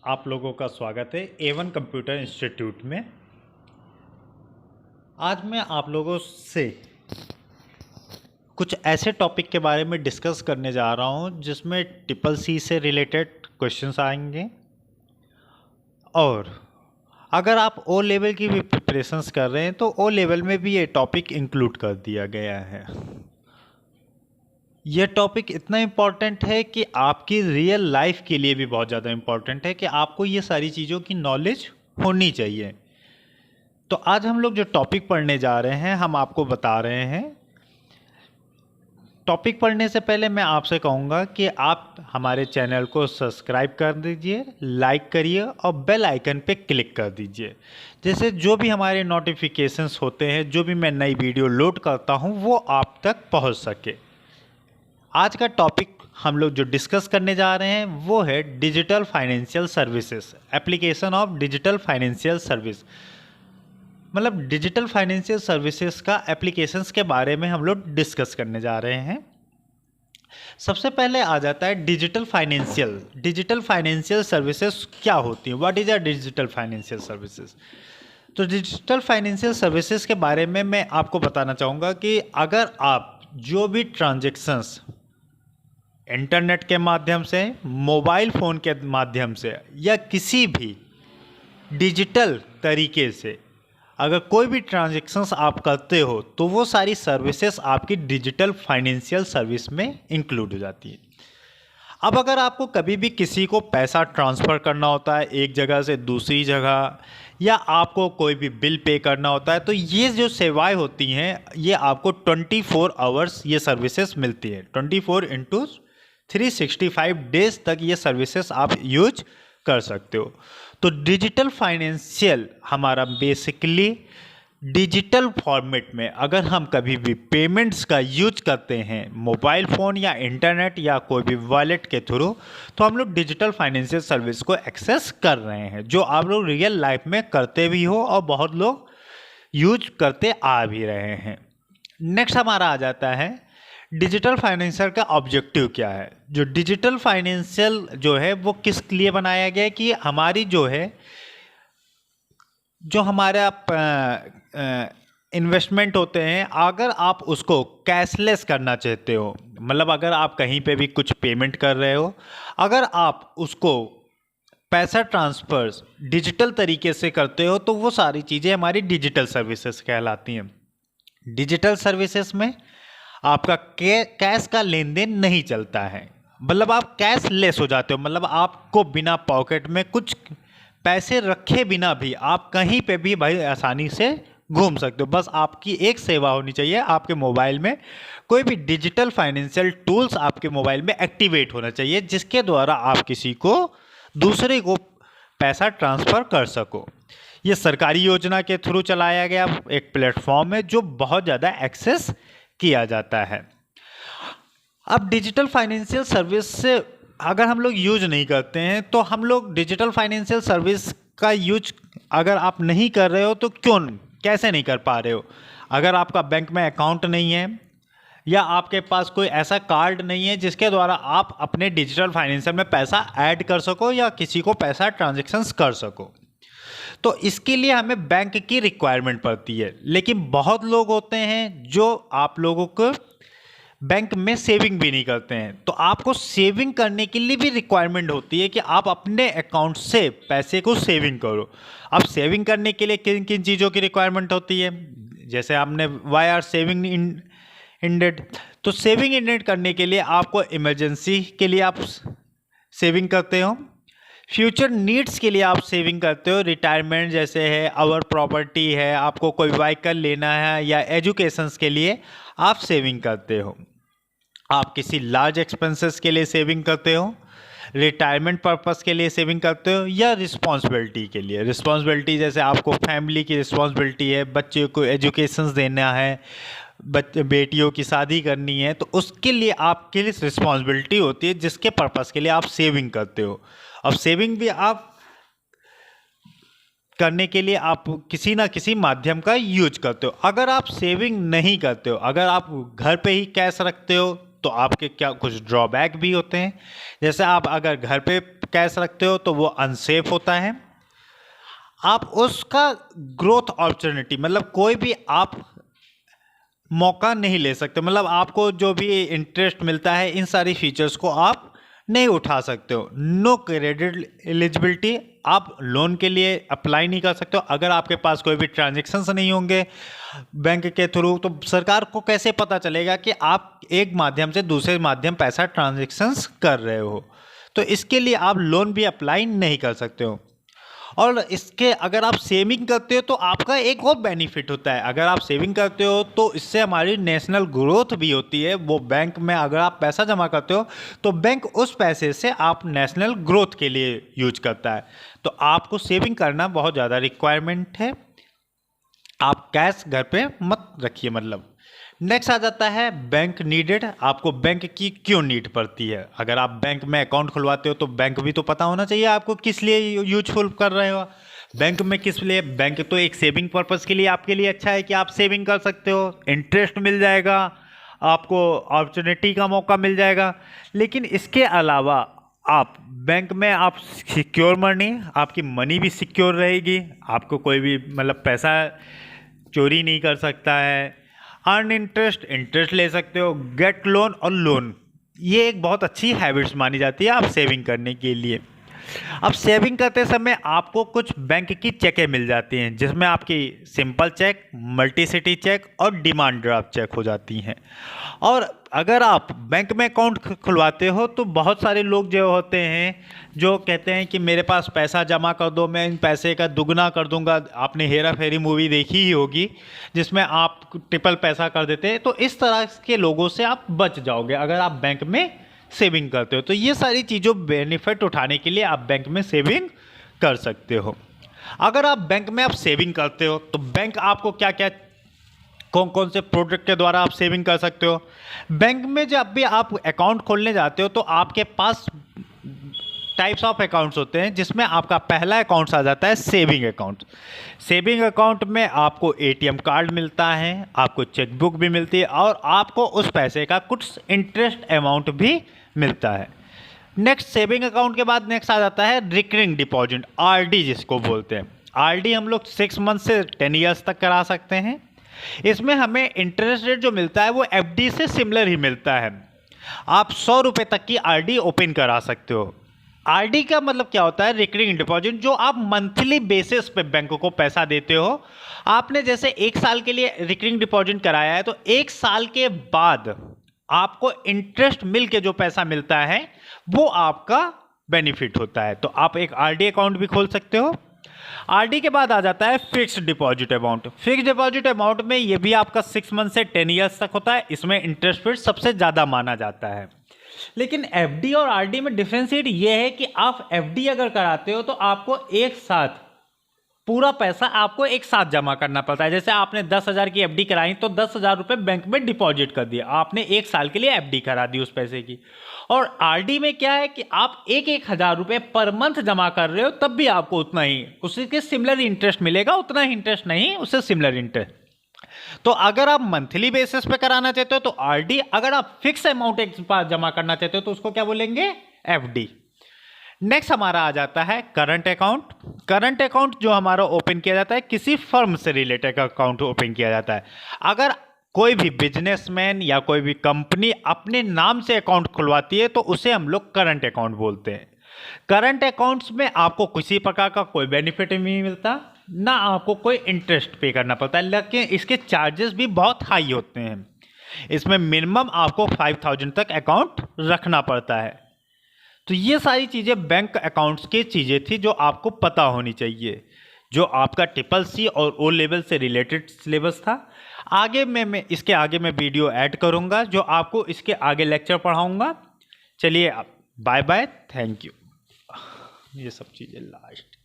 आप लोगों का स्वागत है A1 कंप्यूटर इंस्टीट्यूट में। आज मैं आप लोगों से कुछ ऐसे टॉपिक के बारे में डिस्कस करने जा रहा हूं जिसमें CCC से रिलेटेड क्वेश्चंस आएंगे, और अगर आप ओ लेवल की भी प्रिपरेशंस कर रहे हैं तो ओ लेवल में भी ये टॉपिक इंक्लूड कर दिया गया है। यह टॉपिक इतना इम्पॉर्टेंट है कि आपकी रियल लाइफ के लिए भी बहुत ज़्यादा इम्पॉर्टेंट है कि आपको ये सारी चीज़ों की नॉलेज होनी चाहिए। तो आज हम लोग जो टॉपिक पढ़ने जा रहे हैं, हम आपको बता रहे हैं। टॉपिक पढ़ने से पहले मैं आपसे कहूँगा कि आप हमारे चैनल को सब्सक्राइब कर दीजिए, लाइक करिए और बेल आइकन पे क्लिक कर दीजिए, जैसे जो भी हमारे नोटिफिकेशंस होते हैं, जो भी मैं नई वीडियो लोड करता हूँ, वो आप तक पहुँच सके। आज का टॉपिक हम लोग जो डिस्कस करने जा रहे हैं वो है digital financial services, application of digital financial service. मतलब डिजिटल फाइनेंशियल सर्विसेज का एप्लीकेशंस के बारे में हम लोग डिस्कस करने जा रहे हैं। सबसे पहले आ जाता है डिजिटल फाइनेंशियल सर्विसेज क्या होती है, what is a digital financial services. तो डिजिटल फाइनेंशियल सर्विसेज के बारे में मैं आपको बताना चाहूँगा कि अगर आप जो भी ट्रांजेक्शन्स इंटरनेट के माध्यम से, मोबाइल फ़ोन के माध्यम से या किसी भी डिजिटल तरीके से अगर कोई भी ट्रांजैक्शंस आप करते हो तो वो सारी सर्विसेज आपकी डिजिटल फाइनेंशियल सर्विस में इंक्लूड हो जाती है। अब अगर आपको कभी भी किसी को पैसा ट्रांसफ़र करना होता है एक जगह से दूसरी जगह, या आपको कोई भी बिल पे करना होता है, तो ये जो सेवाएं होती हैं ये आपको 24 आवर्स ये सर्विसेज मिलती है। 24/365 डेज तक ये सर्विसेज आप यूज कर सकते हो। तो डिजिटल फाइनेंशियल हमारा बेसिकली डिजिटल फॉर्मेट में अगर हम कभी भी पेमेंट्स का यूज करते हैं मोबाइल फ़ोन या इंटरनेट या कोई भी वॉलेट के थ्रू, तो हम लोग डिजिटल फाइनेंशियल सर्विस को एक्सेस कर रहे हैं, जो आप लोग रियल लाइफ में करते भी हो और बहुत लोग यूज करते आ भी रहे हैं। नेक्स्ट हमारा आ जाता है डिजिटल फाइनेंशियल का ऑब्जेक्टिव क्या है। जो डिजिटल फाइनेंशियल जो है वो किस लिए बनाया गया है कि हमारी जो है जो हमारा इन्वेस्टमेंट होते हैं, अगर आप उसको कैशलेस करना चाहते हो, मतलब अगर आप कहीं पे भी कुछ पेमेंट कर रहे हो, अगर आप उसको पैसा ट्रांसफर डिजिटल तरीके से करते हो तो वो सारी चीज़ें हमारी डिजिटल सर्विसेज कहलाती हैं। डिजिटल सर्विसेज में आपका कैश का लेन देन नहीं चलता है, मतलब आप कैश लेस हो जाते हो, मतलब आपको बिना पॉकेट में कुछ पैसे रखे बिना भी आप कहीं पे भी भाई आसानी से घूम सकते हो। बस आपकी एक सेवा होनी चाहिए, आपके मोबाइल में कोई भी डिजिटल फाइनेंशियल टूल्स आपके मोबाइल में एक्टिवेट होना चाहिए, जिसके द्वारा आप किसी को दूसरे को पैसा ट्रांसफ़र कर सको। ये सरकारी योजना के थ्रू चलाया गया एक प्लेटफॉर्म है जो बहुत ज़्यादा एक्सेस किया जाता है। अब डिजिटल फाइनेंशियल सर्विस से अगर हम लोग यूज नहीं करते हैं तो हम लोग डिजिटल फाइनेंशियल सर्विस का यूज अगर आप नहीं कर रहे हो तो कैसे नहीं कर पा रहे हो। अगर आपका बैंक में अकाउंट नहीं है या आपके पास कोई ऐसा कार्ड नहीं है जिसके द्वारा आप अपने डिजिटल फाइनेंशियल में पैसा ऐड कर सको या किसी को पैसा ट्रांजैक्शंस कर सको, तो इसके लिए हमें बैंक की रिक्वायरमेंट पड़ती है। लेकिन बहुत लोग होते हैं जो आप लोगों को बैंक में सेविंग भी नहीं करते हैं, तो आपको सेविंग करने के लिए भी रिक्वायरमेंट होती है कि आप अपने अकाउंट से पैसे को सेविंग करो। अब सेविंग करने के लिए किन किन चीज़ों की रिक्वायरमेंट होती है, जैसे आपने वाई आर सेविंग इंडेड, तो सेविंग इंडेड करने के लिए आपको इमरजेंसी के लिए आप सेविंग करते हो, फ्यूचर नीड्स के लिए आप सेविंग करते हो, रिटायरमेंट जैसे है, आवर प्रॉपर्टी है, आपको कोई व्हीकल लेना है, या एजुकेशंस के लिए आप सेविंग करते हो, आप किसी लार्ज एक्सपेंसेस के लिए सेविंग करते हो, रिटायरमेंट पर्पस के लिए सेविंग करते हो, या रिस्पॉन्सिबिलिटी के लिए। रिस्पॉन्सिबिलिटी जैसे आपको फैमिली की रिस्पॉन्सिबिलिटी है, बच्चे को एजुकेशंस देना है, बेटियों की शादी करनी है, तो उसके लिए आपके लिए रिस्पॉन्सिबिलिटी होती है जिसके पर्पस के लिए आप सेविंग करते हो। अब सेविंग भी आप करने के लिए आप किसी ना किसी माध्यम का यूज करते हो। अगर आप सेविंग नहीं करते हो, अगर आप घर पे ही कैश रखते हो, तो आपके क्या कुछ ड्रॉबैक भी होते हैं। जैसे आप अगर घर पे कैश रखते हो तो वो अनसेफ होता है। आप उसका ग्रोथ अपॉर्चुनिटी मतलब कोई भी आप मौका नहीं ले सकते, मतलब आपको जो भी इंटरेस्ट मिलता है इन सारी फीचर्स को आप नहीं उठा सकते हो। नो क्रेडिट एलिजिबिलिटी, आप लोन के लिए अप्लाई नहीं कर सकते हो अगर आपके पास कोई भी ट्रांजेक्शन्स नहीं होंगे बैंक के थ्रू। तो सरकार को कैसे पता चलेगा कि आप एक माध्यम से दूसरे माध्यम पैसा ट्रांजेक्शन्स कर रहे हो? तो इसके लिए आप लोन भी अप्लाई नहीं कर सकते हो। और इसके अगर आप सेविंग करते हो तो आपका एक और बेनिफिट होता है। अगर आप सेविंग करते हो तो इससे हमारी नेशनल ग्रोथ भी होती है। वो बैंक में अगर आप पैसा जमा करते हो तो बैंक उस पैसे से आप नेशनल ग्रोथ के लिए यूज करता है। तो आपको सेविंग करना बहुत ज़्यादा रिक्वायरमेंट है। आप कैश घर पे मत रखिए। मतलब नेक्स्ट आ जाता है बैंक नीडेड। आपको बैंक की क्यों नीड पड़ती है? अगर आप बैंक में अकाउंट खुलवाते हो तो बैंक भी तो पता होना चाहिए आपको किस लिए यूजफुल कर रहे हो। बैंक में किस लिए? बैंक तो एक सेविंग पर्पस के लिए आपके लिए अच्छा है कि आप सेविंग कर सकते हो, इंटरेस्ट मिल जाएगा, आपको अपॉर्चुनिटी का मौका मिल जाएगा। लेकिन इसके अलावा आप बैंक में आप सिक्योर मनी, आपकी मनी भी सिक्योर रहेगी, आपको कोई भी मतलब पैसा चोरी नहीं कर सकता है। अर्न इंटरेस्ट ले सकते हो, गेट लोन और लोन, ये एक बहुत अच्छी हैबिट्स मानी जाती है आप सेविंग करने के लिए। अब सेविंग करते समय आपको कुछ बैंक की चेकें मिल जाती हैं जिसमें आपकी simple cheque, multi city cheque और डिमांड ड्राफ्ट चेक हो जाती हैं। और अगर आप बैंक में अकाउंट खुलवाते हो तो बहुत सारे लोग जो होते हैं जो कहते हैं कि मेरे पास पैसा जमा कर दो, मैं इन पैसे का दुगना कर दूंगा। आपने हेरा फेरी मूवी देखी ही होगी जिसमें आप ट्रिपल पैसा कर देते हैं। तो इस तरह के लोगों से आप बच जाओगे अगर आप बैंक में सेविंग करते हो। तो ये सारी चीज़ों बेनिफिट उठाने के लिए आप बैंक में सेविंग कर सकते हो। अगर आप बैंक में आप सेविंग करते हो तो बैंक आपको क्या क्या कौन कौन से प्रोडक्ट के द्वारा आप सेविंग कर सकते हो? बैंक में जब भी आप अकाउंट खोलने जाते हो तो आपके पास टाइप्स ऑफ अकाउंट्स होते हैं जिसमें आपका पहला अकाउंट आ जाता है सेविंग अकाउंट। सेविंग अकाउंट में आपको एटीएम कार्ड मिलता है, आपको चेकबुक भी मिलती है और आपको उस पैसे का कुछ इंटरेस्ट अमाउंट भी मिलता है। नेक्स्ट सेविंग अकाउंट के बाद नेक्स्ट आ जाता है रिकरिंग डिपॉजिट, आरडी जिसको बोलते हैं। आरडी हम लोग 6 मंथ से 10 ईयर्स तक करा सकते हैं। इसमें हमें इंटरेस्ट रेट जो मिलता है वो एफडी से सिमिलर ही मिलता है। आप 100 रुपये तक की आरडी ओपन करा सकते हो। आरडी का मतलब क्या होता है? रिकरिंग डिपॉजिट, जो आप मंथली बेसिस पे बैंक को पैसा देते हो। आपने जैसे 1 साल के लिए रिकरिंग डिपॉजिट कराया है तो 1 साल के बाद आपको इंटरेस्ट मिल के जो पैसा मिलता है वो आपका बेनिफिट होता है। तो आप एक आरडी अकाउंट भी खोल सकते हो। आरडी के बाद आ जाता है fixed deposit amount. Fixed deposit amount में ये भी आपका 6 मंथ से 10 ईयर्स तक होता है। इसमें इंटरेस्ट रेट सबसे ज़्यादा माना जाता है। लेकिन एफडी और आरडी में डिफरेंशिएट ये है कि आप एफडी अगर कराते हो तो आपको एक साथ पूरा पैसा आपको एक साथ जमा करना पड़ता है। जैसे आपने 10,000 की एफडी कराई तो 10,000 रुपये बैंक में डिपॉजिट कर दिया, आपने 1 साल के लिए एफडी करा दी उस पैसे की। और आरडी में क्या है कि आप 1,000 रुपये पर मंथ जमा कर रहे हो तब भी आपको उतना ही, उसके सिमिलर इंटरेस्ट मिलेगा, उतना ही इंटरेस्ट नहीं, उससे सिमिलर इंटरेस्ट। तो अगर आप मंथली बेसिस पे कराना चाहते हो तो आरडी, अगर आप फिक्स अमाउंट एक बार जमा करना चाहते हो तो उसको क्या बोलेंगे? एफडी। नेक्स्ट हमारा आ जाता है करंट अकाउंट। करंट अकाउंट जो हमारा ओपन किया जाता है किसी फर्म से रिलेटेड अकाउंट ओपन किया जाता है। अगर कोई भी बिजनेसमैन या कोई भी कंपनी अपने नाम से अकाउंट खुलवाती है तो उसे हम लोग करंट अकाउंट बोलते हैं। करंट अकाउंट्स में आपको किसी प्रकार का कोई बेनिफिट नहीं मिलता, ना आपको कोई इंटरेस्ट पे करना पड़ता है, लेकिन इसके चार्जेस भी बहुत हाई होते हैं। इसमें मिनिमम आपको 5,000 तक अकाउंट रखना पड़ता है। तो ये सारी चीज़ें बैंक अकाउंट्स की चीज़ें थी जो आपको पता होनी चाहिए, जो आपका CCC और O लेवल से रिलेटेड सिलेबस था। आगे मैं इसके आगे मैं वीडियो ऐड करूँगा जो आपको इसके आगे लेक्चर पढ़ाऊँगा। चलिए बाय बाय, थैंक यू। ये सब चीज़ें लास्ट